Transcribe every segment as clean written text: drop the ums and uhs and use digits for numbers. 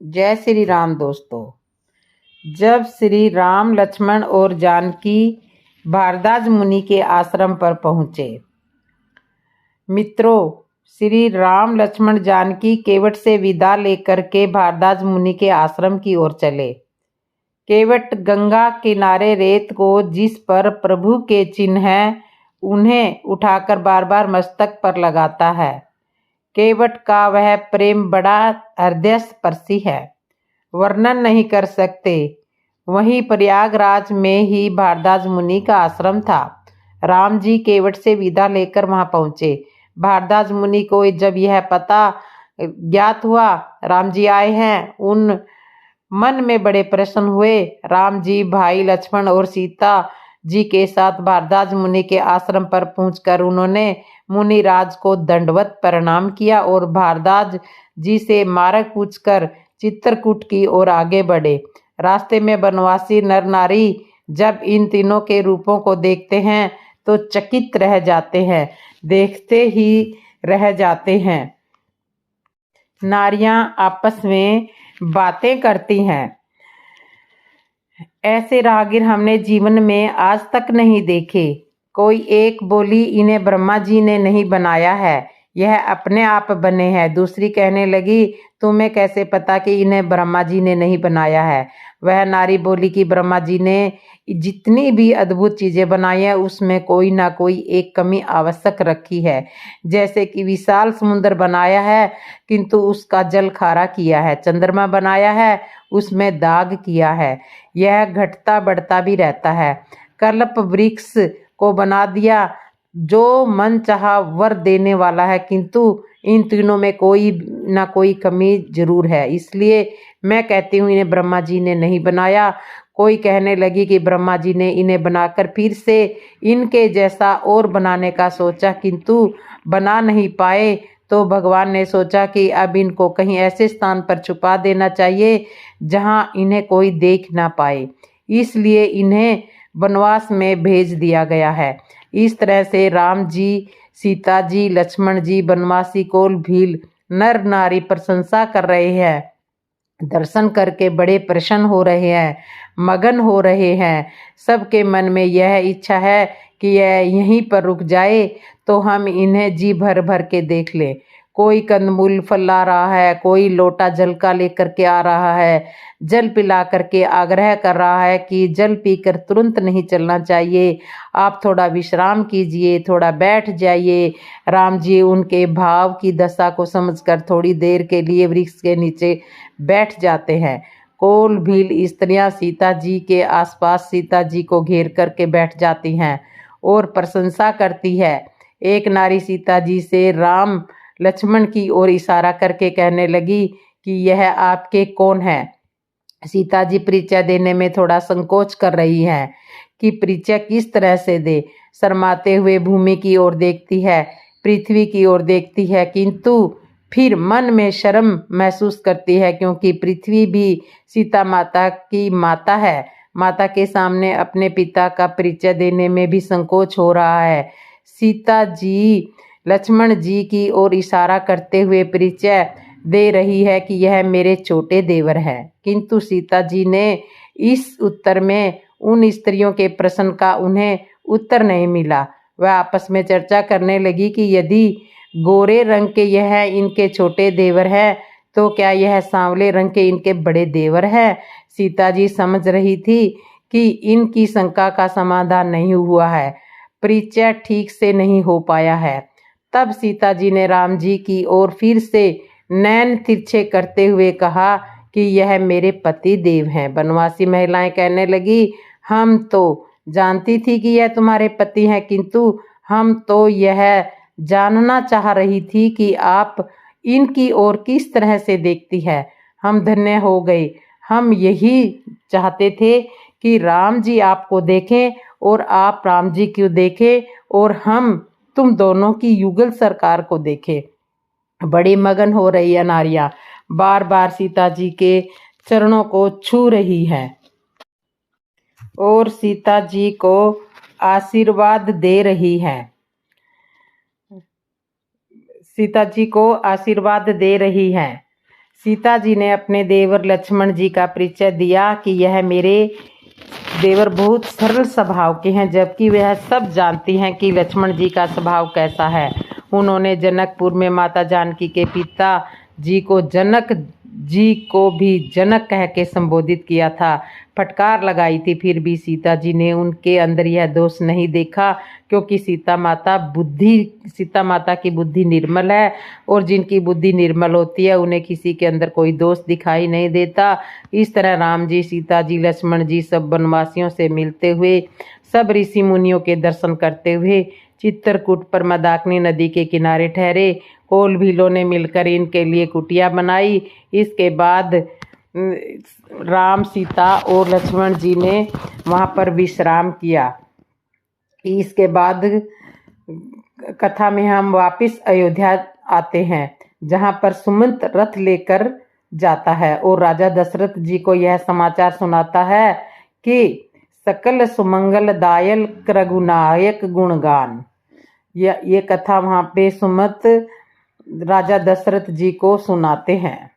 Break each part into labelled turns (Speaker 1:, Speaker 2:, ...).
Speaker 1: जय श्री राम दोस्तों। जब श्री राम लक्ष्मण और जानकी भारद्वाज मुनि के आश्रम पर पहुँचे। मित्रों, श्री राम लक्ष्मण जानकी केवट से विदा लेकर के भारद्वाज मुनि के आश्रम की ओर चले। केवट गंगा किनारे रेत को जिस पर प्रभु के चिन्ह हैं उन्हें उठाकर बार बार मस्तक पर लगाता है। केवट का वह प्रेम बड़ा हृदयस्पर्शी है, वर्णन नहीं कर सकते। वहीं प्रयागराज में ही भारद्वाज मुनि का आश्रम था। राम जी केवट से विदा लेकर वहां पहुंचे। भारद्वाज मुनि को जब यह पता ज्ञात हुआ राम जी आए हैं, उन मन में बड़े प्रसन्न हुए। राम जी भाई लक्ष्मण और सीता जी के साथ भारद्वाज मुनि के आश्रम पर पहुंचकर उन्होंने मुनिराज को दंडवत प्रणाम किया और भारद्वाज जी से मार्ग पूछकर चित्रकूट की ओर आगे बढ़े। रास्ते में बनवासी नर नारी जब इन तीनों के रूपों को देखते हैं तो चकित रह जाते हैं, देखते ही रह जाते हैं। नारियां आपस में बातें करती हैं। ऐसे राहगीर हमने जीवन में आज तक नहीं देखे। कोई एक बोली, इन्हें ब्रह्मा जी ने नहीं बनाया है, यह अपने आप बने हैं। दूसरी कहने लगी, तुम्हें कैसे पता कि इन्हें ब्रह्मा जी ने नहीं बनाया है। वह नारी बोली कि ब्रह्मा जी ने जितनी भी अद्भुत चीजें बनाई हैं उसमें कोई ना कोई एक कमी आवश्यक रखी है। जैसे कि विशाल समुद्र बनाया है किंतु उसका जल खारा किया है, चंद्रमा बनाया है उसमें दाग किया है, यह घटता बढ़ता भी रहता है। कल्प वृक्ष को बना दिया जो मन चाहा वर देने वाला है, किंतु इन तीनों में कोई ना कोई कमी जरूर है। इसलिए मैं कहती हूँ इन्हें ब्रह्मा जी ने नहीं बनाया। कोई कहने लगी कि ब्रह्मा जी ने इन्हें बनाकर फिर से इनके जैसा और बनाने का सोचा किंतु बना नहीं पाए। तो भगवान ने सोचा कि अब इनको कहीं ऐसे स्थान पर छुपा देना चाहिए जहां इन्हें कोई देख ना पाए, इसलिए इन्हें वनवास में भेज दिया गया है। इस तरह से राम जी, सीता जी, लक्ष्मण जी, बनवासी कोल भील नर नारी प्रशंसा कर रहे हैं, दर्शन करके बड़े प्रसन्न हो रहे हैं, मगन हो रहे हैं। सबके मन में यह इच्छा है कि यह यहीं पर रुक जाए तो हम इन्हें जी भर भर के देख लें। कोई कंदमूल फल ला रहा है, कोई लोटा जल का लेकर के आ रहा है, जल पिला करके आग्रह कर रहा है कि जल पीकर तुरंत नहीं चलना चाहिए, आप थोड़ा विश्राम कीजिए, थोड़ा बैठ जाइए। राम जी उनके भाव की दशा को समझकर थोड़ी देर के लिए वृक्ष के नीचे बैठ जाते हैं। कोल भील स्त्रियां सीता जी के आसपास सीता जी को घेर करके बैठ जाती हैं और प्रशंसा करती है। एक नारी सीता जी से राम लक्ष्मण की ओर इशारा करके कहने लगी कि यह आपके कौन है। सीता जी परिचय देने में थोड़ा संकोच कर रही हैं कि परिचय किस तरह से दे। शर्माते हुए भूमि की ओर देखती है, पृथ्वी की ओर देखती है, किंतु फिर मन में शर्म महसूस करती है क्योंकि पृथ्वी भी सीता माता की माता है। माता के सामने अपने पिता का परिचय देने में भी संकोच हो रहा है। सीता जी लक्ष्मण जी की ओर इशारा करते हुए परिचय दे रही है कि यह मेरे छोटे देवर हैं, किंतु सीता जी ने इस उत्तर में उन स्त्रियों के प्रश्न का उन्हें उत्तर नहीं मिला। वह आपस में चर्चा करने लगी कि यदि गोरे रंग के यह इनके छोटे देवर हैं तो क्या यह सांवले रंग के इनके बड़े देवर हैं। सीता जी समझ रही थी कि इनकी शंका का समाधान नहीं हुआ है, परिचय ठीक से नहीं हो पाया है। तब सीता जी ने राम जी की ओर फिर से नैन तिरछे करते हुए कहा कि यह मेरे पति देव हैं। बनवासी महिलाएं कहने लगी, हम तो जानती थी कि यह तुम्हारे पति हैं, किंतु हम तो यह जानना चाह रही थी कि आप इनकी ओर किस तरह से देखती है। हम धन्य हो गए। हम यही चाहते थे कि राम जी आपको देखें और आप राम जी को देखें और हम तुम दोनों की युगल सरकार को देखें। बड़ी मगन हो रही है नारियां, बार बार सीता जी के चरणों को छू रही हैं और सीता जी को आशीर्वाद दे रही हैं। सीता जी को आशीर्वाद दे रही हैं। सीता जी ने अपने देवर लक्ष्मण जी का परिचय दिया कि यह मेरे देवर बहुत सरल स्वभाव के हैं, जबकि वह सब जानती हैं कि लक्ष्मण जी का स्वभाव कैसा है। उन्होंने जनकपुर में माता जानकी के पिता जी को जनक जी को भी जनक कह के संबोधित किया था, फटकार लगाई थी। फिर भी सीता जी ने उनके अंदर यह दोष नहीं देखा, क्योंकि सीता माता की बुद्धि निर्मल है, और जिनकी बुद्धि निर्मल होती है उन्हें किसी के अंदर कोई दोष दिखाई नहीं देता। इस तरह राम जी, सीता जी, लक्ष्मण जी सब वनवासियों से मिलते हुए, सब ऋषि मुनियों के दर्शन करते हुए चित्रकूट पर मंदाकिनी नदी के किनारे ठहरे। कोल भीलों ने मिलकर इनके लिए कुटिया बनाई। इसके बाद राम, सीता और लक्ष्मण जी ने वहाँ पर विश्राम किया। इसके बाद कथा में हम वापस अयोध्या आते हैं, जहाँ पर सुमंत रथ लेकर जाता है और राजा दशरथ जी को यह समाचार सुनाता है कि सकल सुमंगल दायक रघुनायक गुणगान। ये कथा वहाँ पे सुमंत राजा दशरथ जी को सुनाते हैं।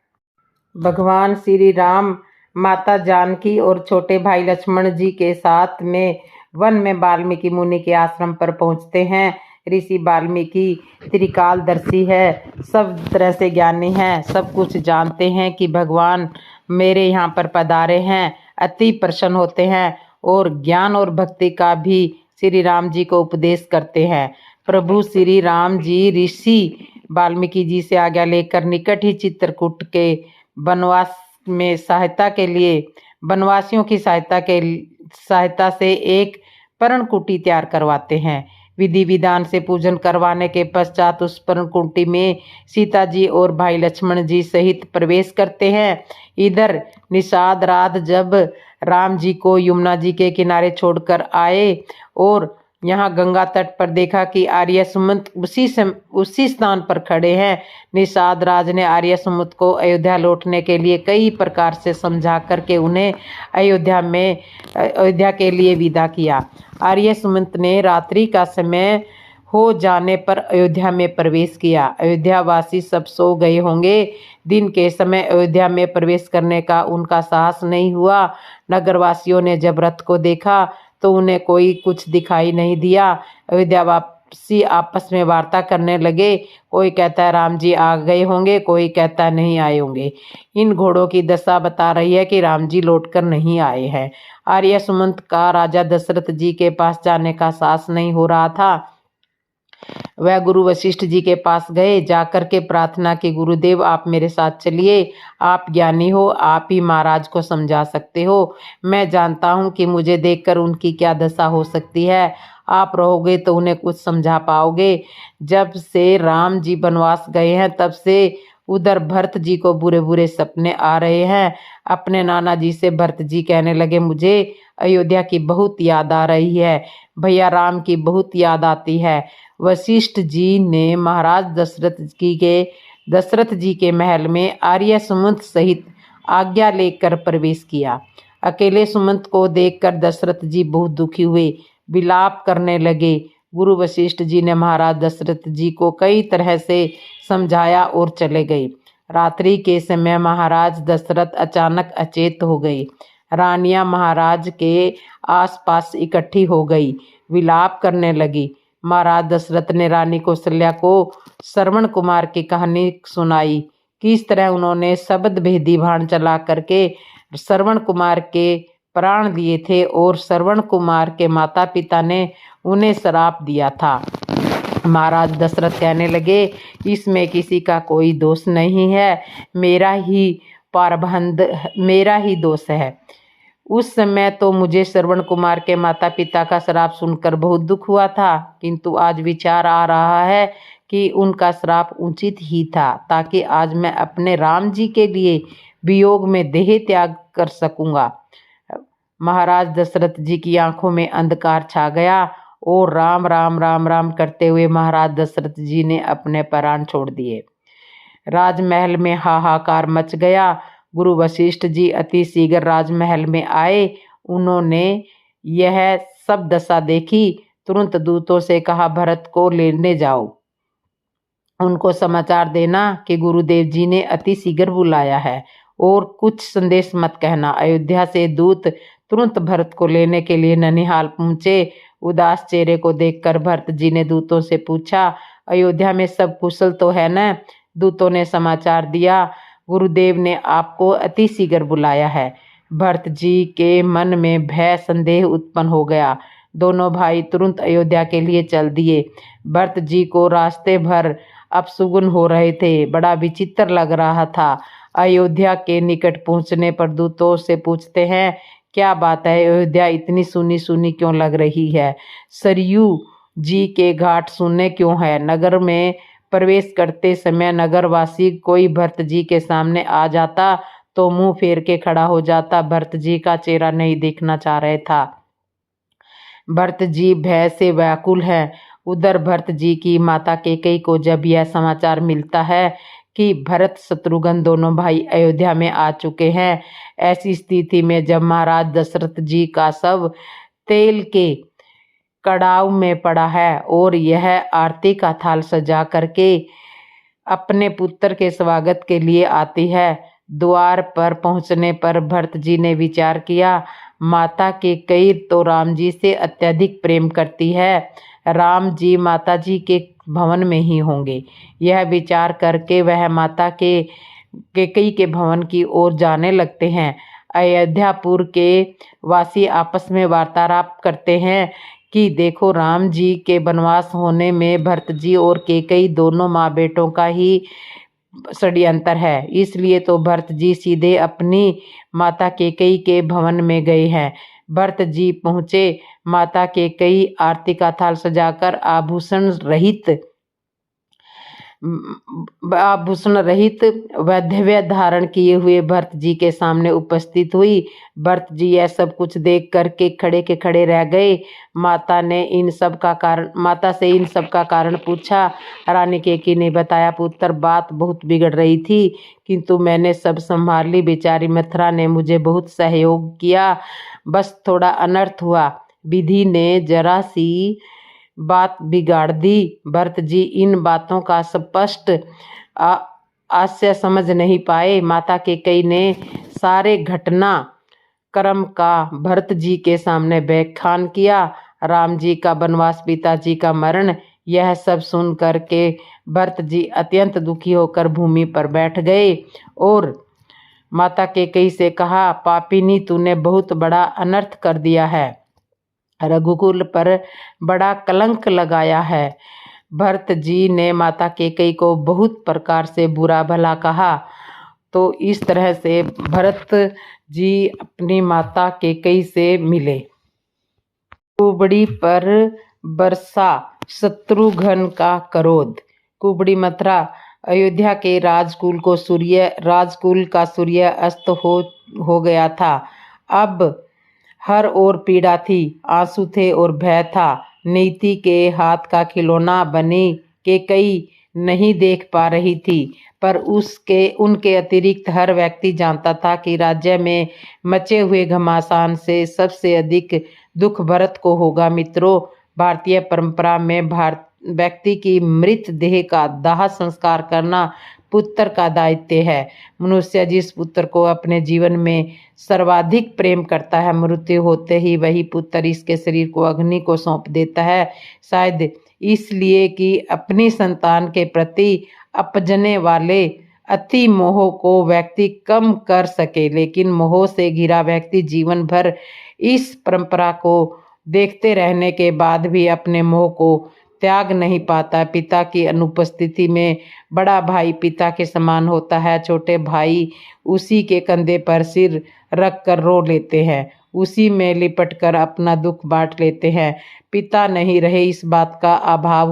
Speaker 1: भगवान श्री राम माता जानकी और छोटे भाई लक्ष्मण जी के साथ में वन में वाल्मीकि मुनि के आश्रम पर पहुंचते हैं। ऋषि वाल्मीकि त्रिकालदर्शी है, सब तरह से ज्ञानी हैं, सब कुछ जानते हैं कि भगवान मेरे यहाँ पर पधारे हैं। अति प्रसन्न होते हैं और ज्ञान और भक्ति का भी श्री राम जी को उपदेश करते हैं। प्रभु श्री राम जी ऋषि वाल्मीकि जी से आज्ञा लेकर निकट ही चित्रकूट के वनवास में वनवासियों की सहायता से एक पर्णकुटी तैयार करवाते हैं। विधि विधान से पूजन करवाने के पश्चात उस पर्णकुटी में सीता जी और भाई लक्ष्मण जी सहित प्रवेश करते हैं। इधर निषाद रात जब राम जी को यमुना जी के किनारे छोड़कर आए और यहाँ गंगा तट पर देखा कि आर्य सुमंत उसी स्थान पर खड़े हैं। निषाद राज ने आर्य सुमंत को अयोध्या लौटने के लिए कई प्रकार से समझा करके उन्हें अयोध्या के लिए विदा किया। आर्य सुमंत ने रात्रि का समय हो जाने पर अयोध्या में प्रवेश किया। अयोध्या वासी सब सो गए होंगे। दिन के समय अयोध्या में प्रवेश करने का उनका साहस नहीं हुआ। नगरवासियों ने जब रथ को देखा तो उन्हें कोई कुछ दिखाई नहीं दिया। अयोध्या वासी आपस में वार्ता करने लगे। कोई कहता है राम जी आ गए होंगे, कोई कहता है नहीं आए होंगे। इन घोड़ों की दशा बता रही है कि राम जी लौटकर नहीं आए हैं। आर्य सुमंत का राजा दशरथ जी के पास जाने का साहस नहीं हो रहा था। वह गुरु वशिष्ठ जी के पास गए। जाकर के प्रार्थना की, गुरुदेव आप मेरे साथ चलिए, आप ज्ञानी हो, आप ही महाराज को समझा सकते हो। मैं जानता हूँ कि मुझे देखकर उनकी क्या दशा हो सकती है। आप रहोगे तो उन्हें कुछ समझा पाओगे। जब से राम जी वनवास गए हैं तब से उधर भरत जी को बुरे बुरे सपने आ रहे हैं। अपने नाना जी से भरत जी कहने लगे, मुझे अयोध्या की बहुत याद आ रही है, भैया राम की बहुत याद आती है। वशिष्ठ जी ने महाराज दशरथ जी के महल में आर्य सुमंत सहित आज्ञा लेकर प्रवेश किया। अकेले सुमंत को देखकर दशरथ जी बहुत दुखी हुए, विलाप करने लगे। गुरु वशिष्ठ जी ने महाराज दशरथ जी को कई तरह से समझाया और चले गए। रात्रि के समय महाराज दशरथ अचानक अचेत हो गए। रानियां महाराज के आसपास इकट्ठी हो गई, विलाप करने लगी। महाराज दशरथ ने रानी कौशल्या को श्रवण कुमार की कहानी सुनाई। किस तरह उन्होंने शब्द भेदी बाण चला करके श्रवण कुमार के प्राण लिए थे और श्रवण कुमार के माता पिता ने उन्हें श्राप दिया था। महाराज दशरथ कहने लगे, इसमें किसी का कोई दोष नहीं है, मेरा ही दोष है। उस समय तो मुझे श्रवण कुमार के माता पिता का श्राप सुनकर बहुत दुख हुआ था, किंतु आज विचार आ रहा है कि उनका श्राप उचित ही था, ताकि आज मैं अपने राम जी के लिए वियोग में देह त्याग कर सकूंगा। महाराज दशरथ जी की आंखों में अंधकार छा गया और राम राम राम राम करते हुए महाराज दशरथ जी ने अपने प्राण छोड़ दिए। राजमहल में हाहाकार मच गया। गुरु वशिष्ठ जी अति शीघ्र राजमहल में आए। उन्होंने यह सब दशा देखी, तुरंत दूतों से कहा, भरत को लेने जाओ। उनको समाचार देना कि गुरुदेव जी ने अति शीघ्र बुलाया है और कुछ संदेश मत कहना। अयोध्या से दूत तुरंत भरत को लेने के लिए ननिहाल पहुंचे। उदास चेहरे को देखकर भरत जी ने दूतों से पूछा, अयोध्या में सब कुशल तो है न? दूतों ने समाचार दिया, गुरुदेव ने आपको अति शीघ्र बुलाया है। भरत जी के मन में भय संदेह उत्पन्न हो गया। दोनों भाई तुरंत अयोध्या के लिए चल दिए। भरत जी को रास्ते भर अपशुगुन हो रहे थे, बड़ा विचित्र लग रहा था। अयोध्या के निकट पहुंचने पर दूतों से पूछते हैं, क्या बात है, अयोध्या इतनी सुनी सुनी क्यों लग रही है? सरयू जी के घाट सुनने क्यों है? नगर में प्रवेश करते समय नगरवासी कोई भरत जी के सामने आ जाता तो मुंह फेर के खड़ा हो जाता। भरत जी का चेहरा नहीं देखना चाह रहे था। भरत जी भय से व्याकुल हैं। उधर भरत जी की माता कैकेयी को जब यह समाचार मिलता है कि भरत शत्रुघ्न दोनों भाई अयोध्या में आ चुके हैं, ऐसी स्थिति में जब महाराज दशरथ जी का शव तेल के कड़ाव में पड़ा है और यह आरती का थाल सजा करके अपने पुत्र के स्वागत के लिए आती है, द्वार पर पहुंचने पर भरत जी ने विचार किया, माता कैकेयी तो राम जी से अत्यधिक प्रेम करती है, राम जी माता जी के भवन में ही होंगे। यह विचार करके वह माता के कैकेयी के भवन की ओर जाने लगते हैं। अयोध्यापुर के वासी आपस में वार्तालाप करते हैं कि देखो, राम जी के वनवास होने में भरत जी और कैकेयी दोनों माँ बेटों का ही षड्यंतर है, इसलिए तो भरत जी सीधे अपनी माता कैकेयी के भवन में गए हैं। भरत जी पहुंचे। माता कैकेयी आरती का थाल सजाकर आभूषण रहित वैधव्य धारण किए हुए भरत जी के सामने उपस्थित हुई। भरत जी यह सब कुछ देख करके खड़े के खड़े रह गए। माता से इन सब का कारण पूछा। रानी कैकेयी ने बताया, पुत्र, बात बहुत बिगड़ रही थी, किंतु मैंने सब संभाल ली। बेचारी मथुरा ने मुझे बहुत सहयोग किया, बस थोड़ा अनर्थ हुआ, विधि ने जरा सी बात बिगाड़ दी। भरत जी इन बातों का स्पष्ट आशय समझ नहीं पाए। माता कैकेयी ने सारे घटना क्रम का भरत जी के सामने व्याख्यान किया। राम जी का वनवास, पिताजी का मरण, यह सब सुन करके भरत जी अत्यंत दुखी होकर भूमि पर बैठ गए और माता कैकेयी से कहा, पापिनी, तूने बहुत बड़ा अनर्थ कर दिया है, रघुकुल पर बड़ा कलंक लगाया है। भरत जी ने माता कैकेयी को बहुत प्रकार से बुरा भला कहा। तो इस तरह से भरत जी अपनी माता कैकेयी से मिले। कुबड़ी पर बरसा शत्रुघ्न का क्रोध। कुबड़ी मथुरा। अयोध्या के राजकुल का सूर्य अस्त हो गया था। अब हर ओर पीड़ा थी, आंसू थे और भय था। नीति के हाथ का खिलौना बनी कैकेयी नहीं देख पा रही थी, पर उनके अतिरिक्त हर व्यक्ति जानता था कि राज्य में मचे हुए घमासान से सबसे अधिक दुख भरत को होगा। मित्रों, भारतीय परंपरा में व्यक्ति की मृत देह का दाह संस्कार करना पुत्र का दायित्व है। मनुष्य जिस पुत्र को अपने जीवन में सर्वाधिक प्रेम करता है, मृत्यु होते ही वही पुत्र इसके शरीर को अग्नि को सौंप देता है। शायद इसलिए कि अपनी संतान के प्रति अपजने वाले अति मोह को व्यक्ति कम कर सके, लेकिन मोह से घिरा व्यक्ति जीवन भर इस परंपरा को देखते रहने के बाद भी अपने मोह को त्याग नहीं पाता। पिता की अनुपस्थिति में बड़ा भाई पिता के समान होता है। छोटे भाई उसी के कंधे पर सिर रख कर रो लेते हैं, उसी में लिपट कर अपना दुख बांट लेते हैं। पिता नहीं रहे, इस बात का अभाव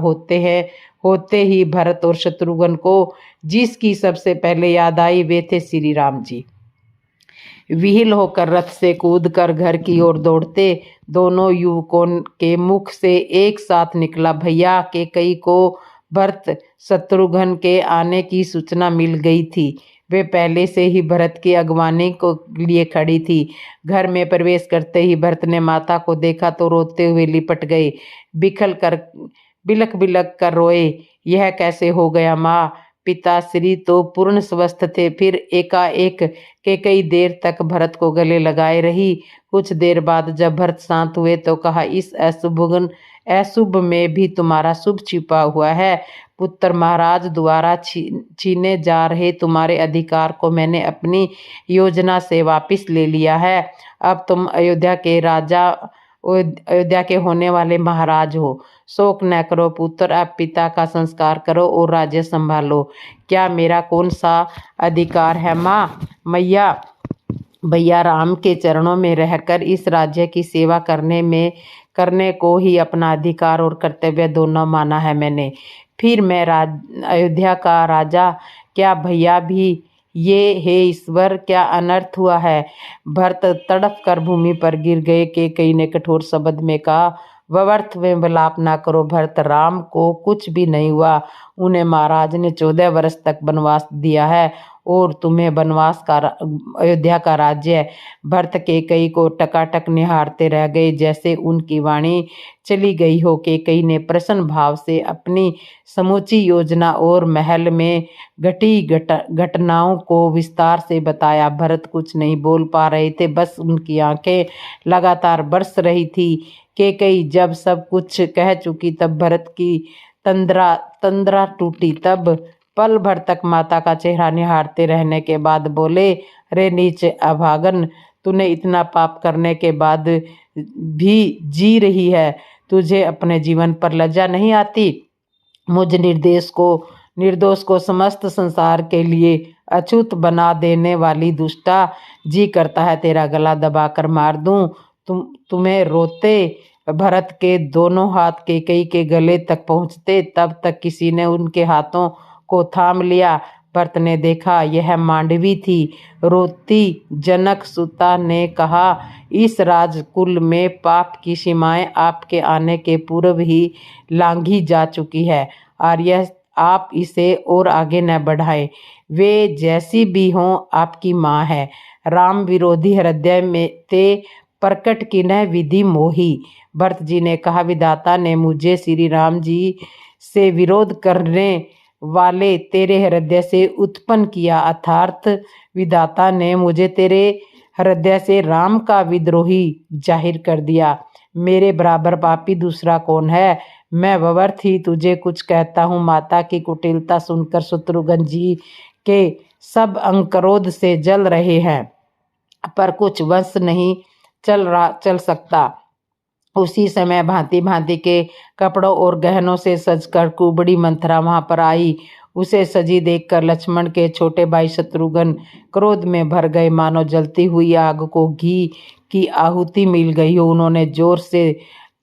Speaker 1: होते ही भरत और शत्रुघ्न को जिसकी सबसे पहले याद आई वे थे श्री राम जी। विहिल होकर रथ से कूदकर घर की ओर दौड़ते दोनों युवकों के मुख से एक साथ निकला, भैया। कैकेयी को भरत शत्रुघ्न के आने की सूचना मिल गई थी। वे पहले से ही भरत की अगवानी को लिए खड़ी थी। घर में प्रवेश करते ही भरत ने माता को देखा तो रोते हुए लिपट गए। बिलख बिलख कर रोए। यह कैसे हो गया माँ? पिताश्री तो पूर्ण स्वस्थ थे, फिर एकाएक के कई देर तक भरत को गले लगाए रही। कुछ देर बाद जब भरत शांत हुए तो कहा, इस अशुभ में भी तुम्हारा शुभ छिपा हुआ है। पुत्र महाराज द्वारा छीने जा रहे तुम्हारे अधिकार को मैंने अपनी योजना से वापस ले लिया है। अब तुम अयोध्या के होने वाले महाराज हो। शोक न करो पुत्र, अब पिता का संस्कार करो और राज्य संभालो। क्या मेरा कौन सा अधिकार है माँ? मैया भैया राम के चरणों में रहकर इस राज्य की सेवा करने को ही अपना अधिकार और कर्तव्य दोनों माना है मैंने। फिर मैं अयोध्या का राजा क्या? भैया भी ये हे ईश्वर, क्या अनर्थ हुआ है? भरत तड़प कर भूमि पर गिर गए। कई ने कठोर शब्द में कहा, व्यर्थ में विलाप ना करो भरत, राम को कुछ भी नहीं हुआ। उन्हें महाराज ने 14 वर्ष तक वनवास दिया है और तुम्हें वनवास का अयोध्या का राज्य। भरत केकई को टकाटक निहारते रह गए, जैसे उनकी वाणी चली गई हो। केकई ने प्रसन्न भाव से अपनी समूची योजना और महल में घटी घटनाओं को विस्तार से बताया। भरत कुछ नहीं बोल पा रहे थे, बस उनकी आंखें लगातार बरस रही थी। केकई जब सब कुछ कह चुकी तब भरत की तंद्रा टूटी। तब पल भर तक माता का चेहरा निहारते रहने के बाद बोले, रे नीच अभागन, तूने इतना पाप करने के बाद भी जी रही है, तुझे अपने जीवन पर लज्जा नहीं आती? मुझ निर्दोष को समस्त संसार के लिए अछूत बना देने वाली दुष्टा, जी करता है तेरा गला दबाकर मार दूं। तुम्हें रोते भरत के दोनों हाथ केकई के गले तक पहुंचते, तब तक किसी ने उनके हाथों को थाम लिया। भरत ने देखा, यह मांडवी थी। रोती जनक सुता ने कहा, इस राजकुल में पाप की सीमाएं आपके आने के पूर्व ही लांघी जा चुकी है और यह आप इसे और आगे न बढ़ाएं। वे जैसी भी हों आपकी माँ है। राम विरोधी हृदय में ते प्रकट की न विधि मोही। भरत जी ने कहा, विधाता ने मुझे श्री राम जी से विरोध करने वाले तेरे हृदय से उत्पन्न किया, अर्थात विधाता ने मुझे तेरे हृदय से राम का विद्रोही जाहिर कर दिया। मेरे बराबर पापी दूसरा कौन है? मैं व्यर्थ ही तुझे कुछ कहता हूँ। माता की कुटिलता सुनकर शत्रुघ्न जी के सब अंग क्रोध से जल रहे हैं, पर कुछ वश नहीं चल सकता। उसी समय भांति भांति के कपड़ों और गहनों से सजकर कुबड़ी मंथरा वहां पर आई। उसे सजी देखकर लक्ष्मण के छोटे भाई शत्रुघ्न क्रोध में भर गए, मानो जलती हुई आग को घी की आहुति मिल गई हो। उन्होंने जोर से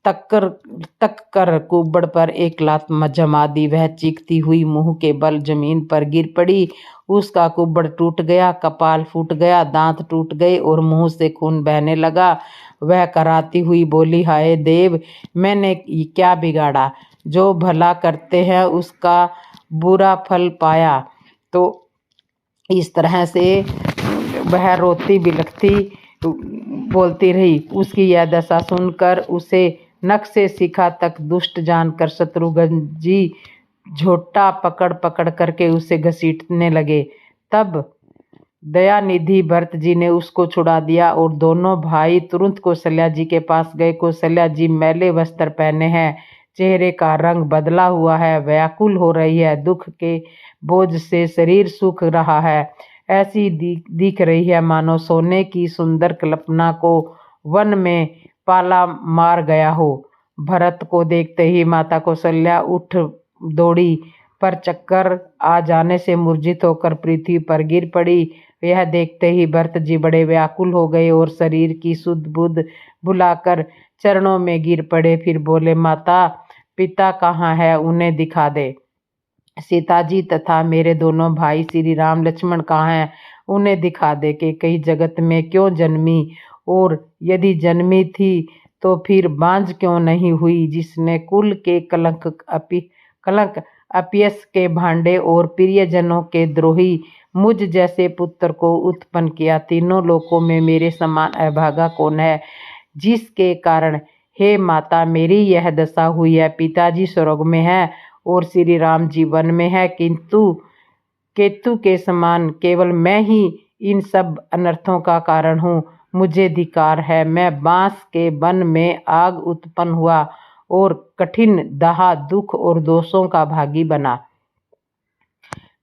Speaker 1: तक कर कुबड़ पर एक लात जमा दी। वह चीखती हुई मुंह के बल जमीन पर गिर पड़ी। उसका कुबड़ टूट गया, कपाल फूट गया, दांत टूट गए और मुंह से खून बहने लगा। वह कराती हुई बोली, हाय देव, मैंने क्या बिगाड़ा? जो भला करते हैं उसका बुरा फल पाया। तो इस तरह से वह रोती बिलखती बोलती रही। उसकी यह दशा सुनकर उसे नख से शिखा तक दुष्ट जानकर शत्रुघ्न जी झोटा पकड़ पकड़ करके उसे घसीटने लगे। तब दयानिधि भरत जी ने उसको छुड़ा दिया और दोनों भाई तुरंत कौशल्या जी के पास गए। कौशल्या जी मैले वस्त्र पहने हैं, चेहरे का रंग बदला हुआ है, व्याकुल हो रही है, दुख के बोझ से शरीर सूख रहा है। ऐसी दिख रही है मानो सोने की सुंदर कल्पना को वन में पाला मार गया हो। भरत को देखते ही माता कौशल्या उठ दौड़ी, पर चक्कर आ जाने से मूर्छित होकर पृथ्वी पर गिर पड़ी। यह देखते ही भरत जी बड़े व्याकुल हो गए और शरीर की सुध बुध बुलाकर चरणों में गिर पड़े। फिर बोले, माता पिता कहाँ है? उन्हें दिखा दे। सीता जी तथा मेरे दोनों भाई श्री राम लक्ष्मण कहाँ हैं? उन्हें दिखा दे। कि कई जगत में क्यों जन्मी, और यदि जन्मी थी तो फिर बांझ क्यों नहीं हुई, जिसने कुल के कलंक अपयश के भांडे और प्रियजनों के द्रोही मुझ जैसे पुत्र को उत्पन्न किया। तीनों लोकों में मेरे समान अभागा कौन है, जिसके कारण हे माता, मेरी यह दशा हुई है। पिताजी स्वर्ग में है और श्री राम जी वन में है, किंतु केतु के समान केवल मैं ही इन सब अनर्थों का कारण हूँ। मुझे धिक्कार है, मैं बांस के वन में आग उत्पन्न हुआ और कठिन दाह, दुख और दोषों का भागी बना।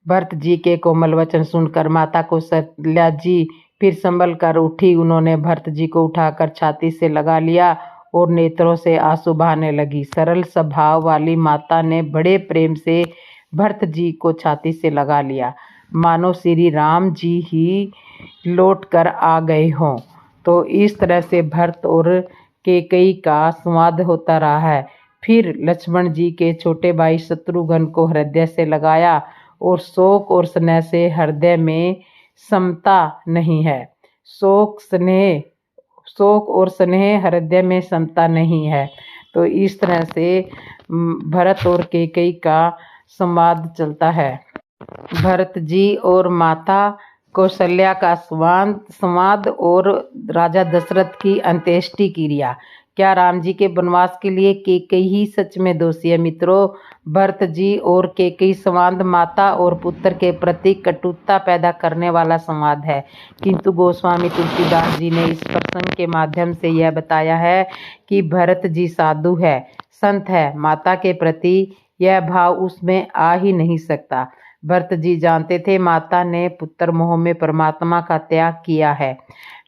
Speaker 1: भरत जी के कोमल वचन सुनकर माता कौशल्या जी फिर संभल कर उठी। उन्होंने भरत जी को उठाकर छाती से लगा लिया और नेत्रों से आंसू बहाने लगी। सरल स्वभाव वाली माता ने बड़े प्रेम से भरत जी को छाती से लगा लिया, मानो श्री राम जी ही लौट कर आ गए हों। तो इस तरह से भरत और कैकेयी का संवाद होता रहा है। फिर लक्ष्मण जी के छोटे भाई शत्रुघ्न को हृदय से लगाया और शोक और स्नेह से हृदय में समता नहीं है। शोक और स्नेह हृदय में समता नहीं है। तो इस तरह से भरत और कैकेयी का संवाद चलता है। भरत जी और माता कौशल्या का संवाद और राजा दशरथ की अंत्येष्टि क्रिया। क्या राम जी के वनवास के लिए कैकेयी ही सच में दोषी है? मित्रों, भरत जी और कैकेयी संवाद माता और पुत्र के प्रति कटुता पैदा करने वाला संवाद है, किंतु गोस्वामी तुलसीदास जी ने इस प्रसंग के माध्यम से यह बताया है कि भरत जी साधु है, संत है। माता के प्रति यह भाव उसमें आ ही नहीं सकता। भरत जी जानते थे माता ने पुत्र मोह में परमात्मा का त्याग किया है।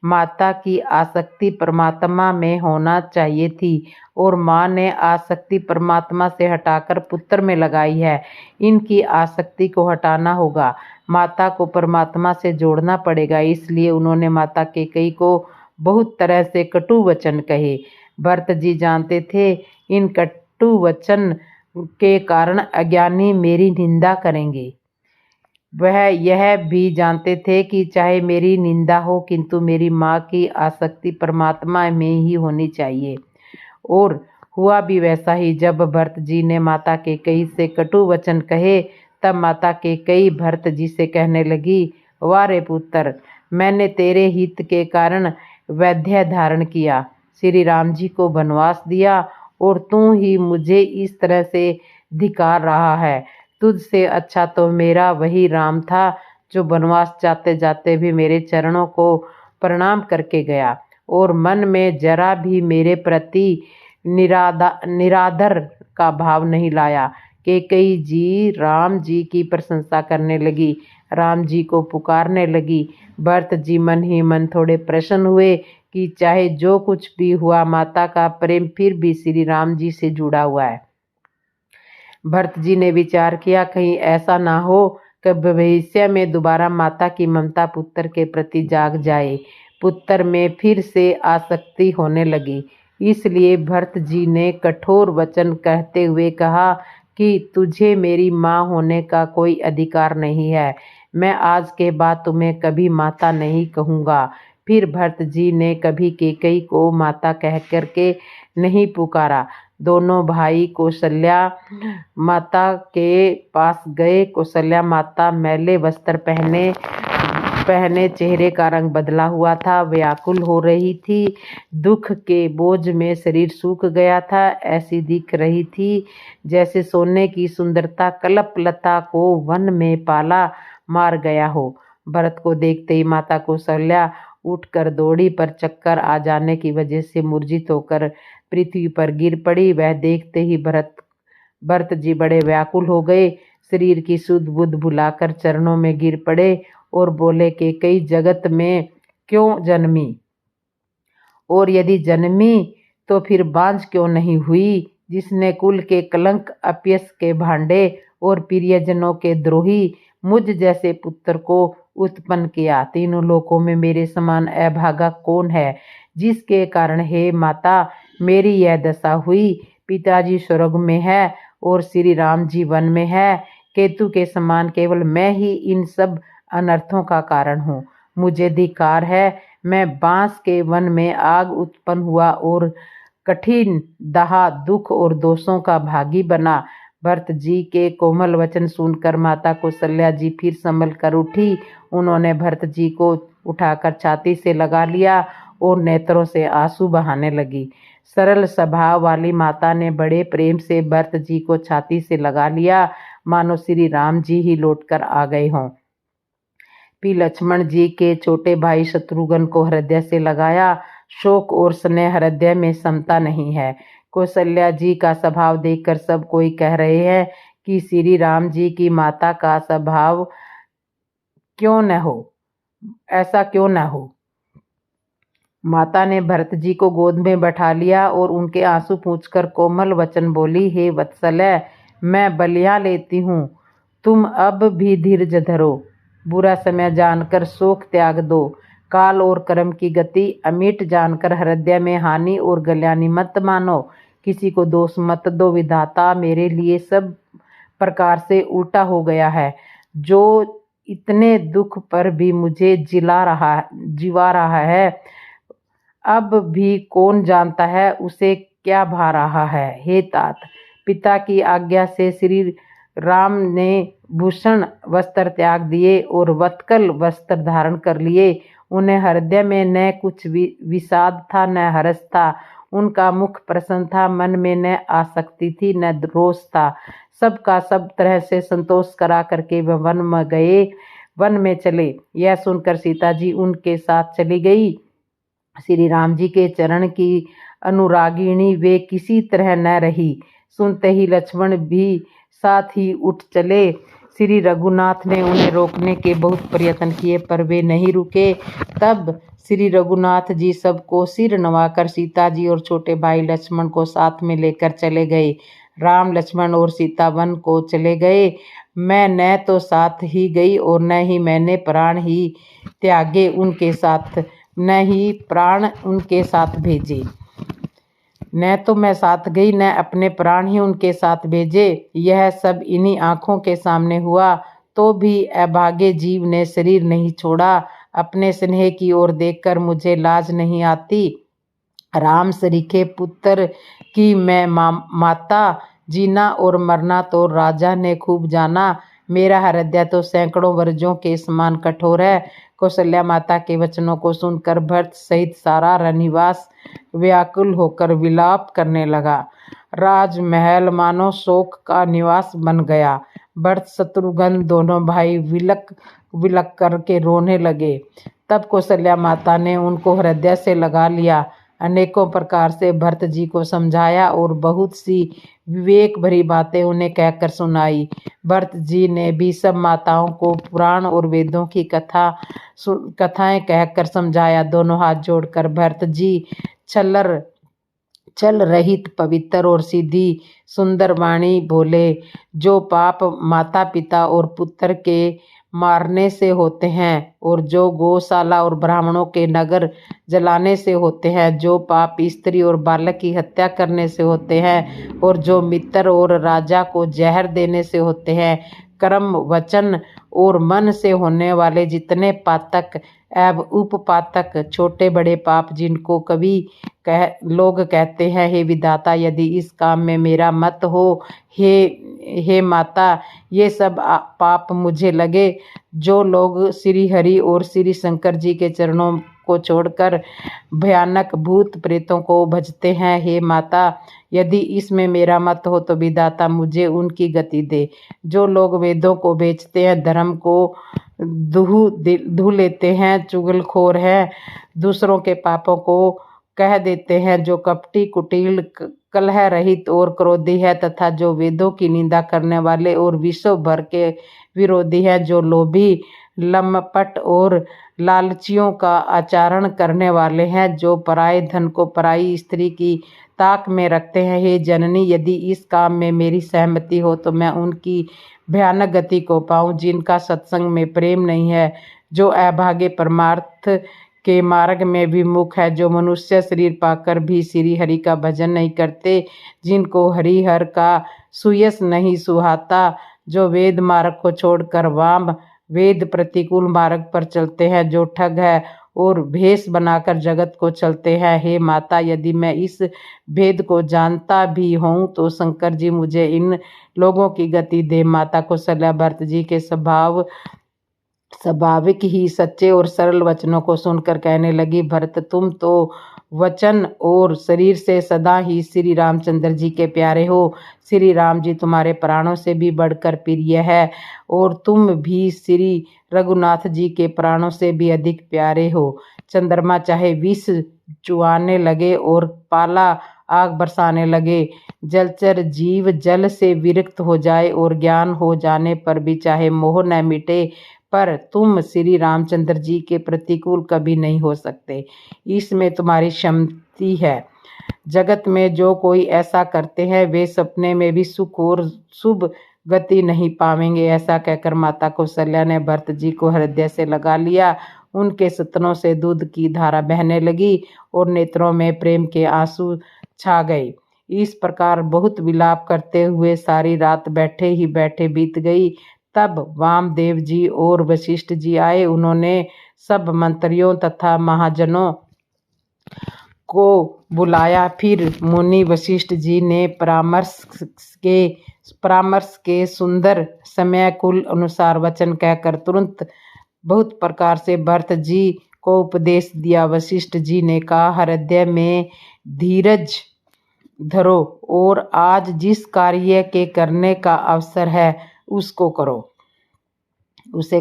Speaker 1: माता की आसक्ति परमात्मा में होना चाहिए थी और माँ ने आसक्ति परमात्मा से हटाकर पुत्र में लगाई है। इनकी आसक्ति को हटाना होगा, माता को परमात्मा से जोड़ना पड़ेगा। इसलिए उन्होंने माता कैकेयी को बहुत तरह से कटु वचन कहे। भरत जी जानते थे इन कटु वचन के कारण अज्ञानी मेरी निंदा करेंगे। वह यह भी जानते थे कि चाहे मेरी निंदा हो, किंतु मेरी माँ की आसक्ति परमात्मा में ही होनी चाहिए। और हुआ भी वैसा ही। जब भरत जी ने माता कैकेयी से कटु वचन कहे, तब माता कैकेयी भरत जी से कहने लगी, वाह रे पुत्र, मैंने तेरे हित के कारण वैद्य धारण किया, श्री राम जी को वनवास दिया और तू ही मुझे इस तरह से धिक्कार रहा है। तुझसे अच्छा तो मेरा वही राम था जो वनवास जाते जाते भी मेरे चरणों को प्रणाम करके गया और मन में जरा भी मेरे प्रति निरादर का भाव नहीं लाया। कैकेयी जी राम जी की प्रशंसा करने लगी, राम जी को पुकारने लगी। भरत जी मन ही मन थोड़े प्रसन्न हुए कि चाहे जो कुछ भी हुआ, माता का प्रेम फिर भी श्री राम जी से जुड़ा हुआ है। भरत जी ने विचार किया, कहीं ऐसा ना हो कि भविष्य में दोबारा माता की ममता पुत्र के प्रति जाग जाए, पुत्र में फिर से आसक्ति होने लगी। इसलिए भरत जी ने कठोर वचन कहते हुए कहा कि तुझे मेरी माँ होने का कोई अधिकार नहीं है। मैं आज के बाद तुम्हें कभी माता नहीं कहूँगा। फिर भरत जी ने कभी कैकेयी को माता कह करके नहीं पुकारा। दोनों भाई कौशल्या माता के पास गए। कौशल्या माता मैले वस्त्र पहने चेहरे का रंग बदला हुआ था, व्याकुल हो रही थी, दुख के बोझ में शरीर सूख गया था। ऐसी दिख रही थी जैसे सोने की सुंदरता कल्पलता को वन में पाला मार गया हो। भरत को देखते ही माता कौशल्या उठकर दौड़ी, पर चक्कर आ जाने की वजह से मूर्छित होकर पृथ्वी पर गिर पड़ी। वह देखते ही भरत जी बड़े व्याकुल हो गए, शरीर की सुध बुध भुलाकर चरणों में गिर पड़े और बोले कि कई जगत में क्यों जन्मी, और यदि जन्मी तो फिर बांझ क्यों नहीं हुई, जिसने कुल के कलंक, अपयश के भांडे और प्रियजनों के द्रोही मुझ जैसे पुत्र को उत्पन्न किया। तीनों लोकों में मेरे समान अभागा कौन है, जिसके कारण हे माता मेरी यह दशा हुई। पिताजी स्वर्ग में है और श्री राम जी वन में है, केतु के समान केवल मैं ही इन सब अनर्थों का कारण हूँ। मुझे धिक्कार है, मैं बांस के वन में आग उत्पन्न हुआ और कठिन दाह, दुख और दोषों का भागी बना। भरत जी के कोमल वचन सुनकर माता कौशल्या जी फिर संभल कर उठी। उन्होंने भरत जी को उठाकर छाती से लगा लिया और नेत्रों से आंसू बहाने लगी। सरल स्वभाव वाली माता ने बड़े प्रेम से भरत जी को छाती से लगा लिया, मानो श्री राम जी ही लौटकर आ गए हों। फिर लक्ष्मण जी के छोटे भाई शत्रुघ्न को हृदय से लगाया। शोक और स्नेह हृदय में समता नहीं है। कौशल्या जी का स्वभाव देखकर सब कोई कह रहे हैं कि श्री राम जी की माता का स्वभाव क्यों न हो, ऐसा क्यों न हो। माता ने भरत जी को गोद में बैठा लिया और उनके आंसू पूंछकर कोमल वचन बोली, हे वत्सलय, मैं बलियां लेती हूँ, तुम अब भी धीरज धरो। बुरा समय जानकर शोक त्याग दो। काल और कर्म की गति अमिट जानकर हृदय में हानि और गल्यानी मत मानो। किसी को दोष मत दो। विधाता मेरे लिए सब प्रकार से उल्टा हो गया है। जो इतने दुख पर भी मुझे जिवा रहा है, अब भी कौन जानता है उसे क्या भा रहा है। हे तात, पिता की आज्ञा से श्री राम ने भूषण वस्त्र त्याग दिए और वत्कल वस्त्र धारण कर लिए। उन्हें हृदय में न कुछ विषाद था न हर्ष था। उनका मुख प्रसन्न था, मन में न आसक्ति थी न रोष था। सबका सब तरह से संतोष करा करके वह वन में चले। यह सुनकर सीता जी उनके साथ चली गई। श्री राम जी के चरण की अनुरागिणी वे किसी तरह न रही। सुनते ही लक्ष्मण भी साथ ही उठ चले। श्री रघुनाथ ने उन्हें रोकने के बहुत प्रयत्न किए पर वे नहीं रुके। तब श्री रघुनाथ जी सबको सिर नवाकर सीता जी और छोटे भाई लक्ष्मण को साथ में लेकर चले गए। राम लक्ष्मण और सीता वन को चले गए। मैं न तो साथ ही गई और न ही मैंने प्राण ही त्यागे उनके साथ, न ही प्राण उनके साथ भेजे। न तो मैं साथ गई न अपने प्राण ही उनके साथ भेजे। यह सब इन्हीं आंखों के सामने हुआ तो भी अभागे जीव ने शरीर नहीं छोड़ा। अपने स्नेह की ओर देखकर मुझे लाज नहीं आती। राम सरीखे पुत्र की मैं माता, जीना और मरना तो राजा ने खूब जाना। मेरा हृदय तो सैकड़ों वर्जों के समान कठोर है। कौशल्या माता के वचनों को सुनकर भरत सहित सारा रनिवास व्याकुल होकर विलाप करने लगा। राजमहल मानो शोक का निवास बन गया। भरत शत्रुघ्न दोनों भाई विलक विलक करके रोने लगे। तब कौशल्या माता ने उनको हृदय से लगा लिया, अनेकों प्रकार से भरत जी को समझाया और बहुत सी विवेक भरी बातें उन्हें कहकर सुनाई। भरत जी ने भी सब माताओं को पुराण और वेदों की कथाएं कहकर समझाया। दोनों हाथ जोड़कर भरत जी छल रहित पवित्र और सीधी सुंदर वाणी बोले, जो पाप माता पिता और पुत्र के मारने से होते हैं और जो गौशाला और ब्राह्मणों के नगर जलाने से होते हैं, जो पाप स्त्री और बालक की हत्या करने से होते हैं और जो मित्र और राजा को जहर देने से होते हैं, कर्म वचन और मन से होने वाले जितने पातक एवं उपपातक छोटे बड़े पाप जिनको कभी लोग कहते हैं, हे विधाता, यदि इस काम में मेरा मत हो, हे माता, ये सब पाप मुझे लगे। जो लोग श्री हरि और श्री शंकर जी के चरणों को छोड़कर भयानक भूत प्रेतों को भजते हैं, हे माता, यदि इसमें मेरा मत हो तो विधाता मुझे उनकी गति दे। जो लोग वेदों को बेचते हैं, धर्म को धू लेते हैं, चुगलखोर हैं, दूसरों के पापों को कह देते हैं, जो कपटी कुटिल कलह रहित और क्रोधी है, तथा जो वेदों की निंदा करने वाले और विश्व भर के विरोधी हैं, जो लोभी लम्पट और लालचियों का आचरण करने वाले हैं, जो पराये धन को पराई स्त्री की ताक में रखते हैं, हे जननी, यदि इस काम में मेरी सहमति हो तो मैं उनकी भयानक गति को पाऊं। जिनका सत्संग में प्रेम नहीं है, जो अभागे परमार्थ के मार्ग में विमुख है, जो मनुष्य शरीर पाकर भी श्री हरि का भजन नहीं करते, जिनको हरिहर का सुयस नहीं सुहाता, जो वेद मार्ग को छोड़कर वाम वेद प्रतिकूल मार्ग पर चलते हैं, जो ठग है और भेष बनाकर जगत को चलते हैं, हे माता, यदि मैं इस भेद को जानता भी हूँ तो शंकर जी मुझे इन लोगों की गति दे। माता कौशल्या भरत जी के स्वाभाविक ही सच्चे और सरल वचनों को सुनकर कहने लगी, भरत, तुम तो वचन और शरीर से सदा ही श्री रामचंद्र जी के प्यारे हो। श्री राम जी तुम्हारे प्राणों से भी बढ़कर प्रिय है और तुम भी श्री रघुनाथ जी के प्राणों से भी अधिक प्यारे हो। चंद्रमा चाहे विष चुआने लगे और पाला आग बरसाने लगे, जलचर जीव जल से विरक्त हो जाए और ज्ञान हो जाने पर भी चाहे मोह न मिटे, पर तुम श्री रामचंद्र जी के प्रतिकूल कभी नहीं हो सकते। इसमें तुम्हारी क्षमता है। जगत में जो कोई ऐसा करते हैं वे सपने में भी सुख और शुभ गति नहीं पावेंगे। ऐसा कहकर माता कौशल्या ने भरत जी को हृदय से लगा लिया। उनके स्तनों से दूध की धारा बहने लगी और नेत्रों में प्रेम के आंसू छा गए। इस प्रकार बहुत विलाप करते हुए सारी रात बैठे ही बैठे बीत गई। तब वामदेव जी और वशिष्ठ जी आए। उन्होंने सब मंत्रियों तथा महाजनों को बुलाया। फिर मुनि वशिष्ठ जी ने परामर्श के सुंदर समय कुल अनुसार वचन कहकर तुरंत बहुत प्रकार से भरत जी को उपदेश दिया। वशिष्ठ जी ने कहा, हृदय में धीरज धरो और आज जिस कार्य के करने का अवसर है उसे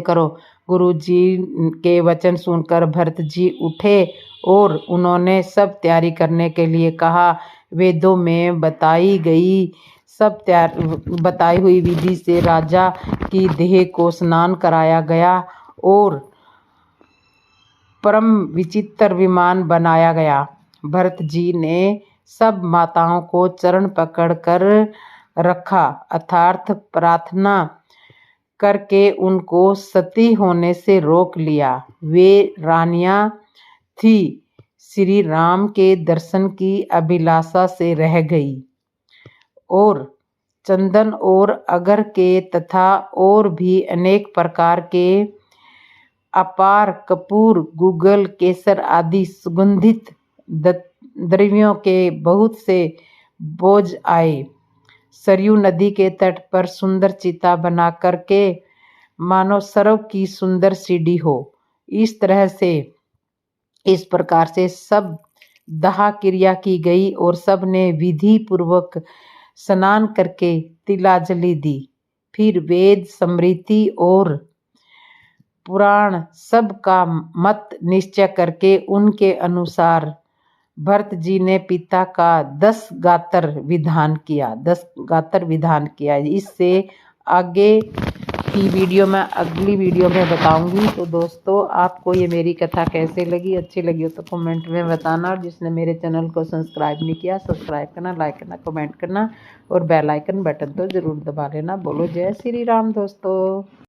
Speaker 1: करो। गुरु जी के वचन सुनकर भरत जी उठे और उन्होंने सब तैयारी करने के लिए कहा। वेदों में बताई हुई विधि से राजा की देह को स्नान कराया गया और परम विचित्र विमान बनाया गया। भरत जी ने सब माताओं को चरण पकड़ कर रखा, अर्थात प्रार्थना करके उनको सती होने से रोक लिया। वे रानियां थी, श्री राम के दर्शन की अभिलाषा से रह गई और चंदन और अगर के तथा और भी अनेक प्रकार के अपार कपूर, गुगल, केसर आदि सुगंधित द्रव्यों के बहुत से बोझ आए। सरयू नदी के तट पर सुंदर चिता बना करके मानो सरव की सुंदर सीढ़ी हो। इस प्रकार से सब दाह क्रिया की गई और सब ने विधि पूर्वक स्नान करके तिलांजलि दी। फिर वेद, स्मृति और पुराण सब का मत निश्चय करके उनके अनुसार भरत जी ने पिता का 10 गात्र विधान किया। इससे आगे की वीडियो में अगली वीडियो में बताऊंगी। तो दोस्तों, आपको ये मेरी कथा कैसे लगी, अच्छी लगी हो तो कमेंट में बताना। और जिसने मेरे चैनल को सब्सक्राइब नहीं किया, सब्सक्राइब करना, लाइक करना, कमेंट करना और बेल आइकन बटन तो ज़रूर दबा लेना। बोलो जय श्री राम दोस्तों।